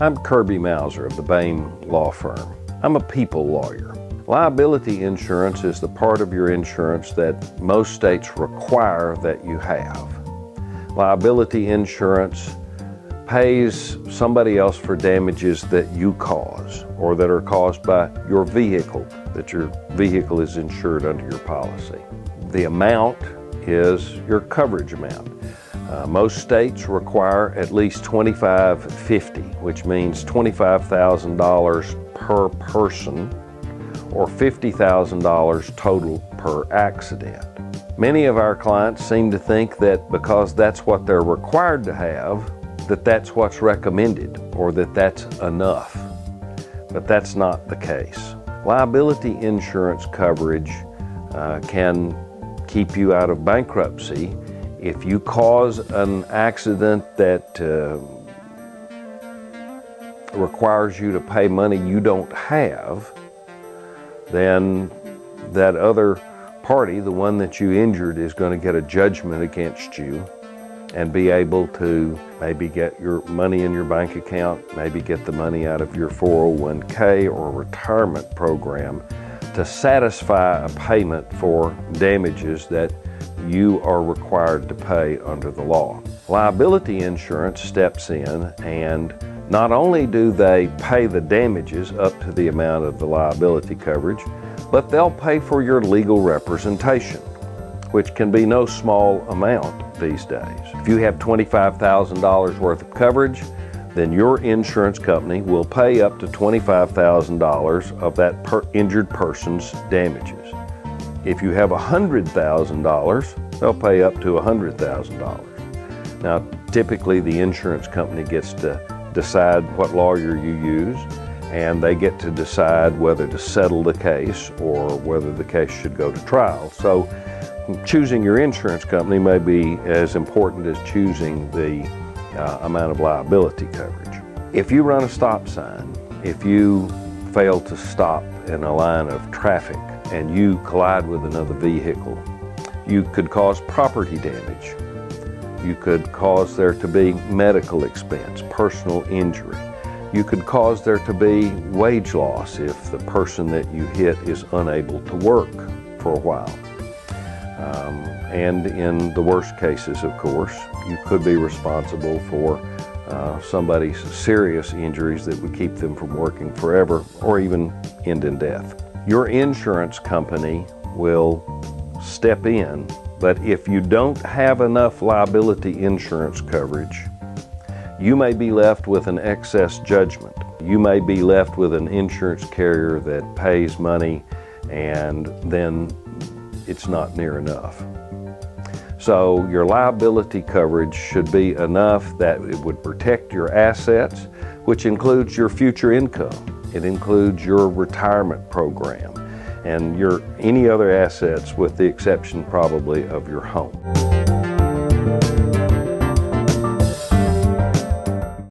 I'm Kirby Mauser of the Bain Law Firm. I'm a people lawyer. Liability insurance is the part of your insurance that most states require that you have. Liability insurance pays somebody else for damages that you cause or that are caused by your vehicle, that your vehicle is insured under your policy. The amount is your coverage amount. Most states require at least $2550, which means $25,000 per person or $50,000 total per accident. Many of our clients seem to think that because that's what they're required to have, that that's what's recommended or that that's enough. But that's not the case. Liability insurance coverage can keep you out of bankruptcy. If you cause an accident that requires you to pay money you don't have, then that other party, the one that you injured, is going to get a judgment against you and be able to maybe get your money in your bank account, maybe get the money out of your 401k or retirement program to satisfy a payment for damages that you are required to pay under the law. Liability insurance steps in, and not only do they pay the damages up to the amount of the liability coverage, but they'll pay for your legal representation, which can be no small amount these days. If you have $25,000 worth of coverage, then your insurance company will pay up to $25,000 of that injured person's damages. If you have $100,000, they'll pay up to $100,000. Now, typically the insurance company gets to decide what lawyer you use, and they get to decide whether to settle the case or whether the case should go to trial. So choosing your insurance company may be as important as choosing the amount of liability coverage. If you run a stop sign, if you fail to stop in a line of traffic and you collide with another vehicle, you could cause property damage. You could cause there to be medical expense, personal injury. You could cause there to be wage loss if the person that you hit is unable to work for a while. And in the worst cases, of course, you could be responsible for somebody's serious injuries that would keep them from working forever or even end in death. Your insurance company will step in, but if you don't have enough liability insurance coverage, you may be left with an excess judgment. You may be left with an insurance carrier that pays money and then it's not near enough. So your liability coverage should be enough that it would protect your assets, which includes your future income. It includes your retirement program and any other assets with the exception probably of your home.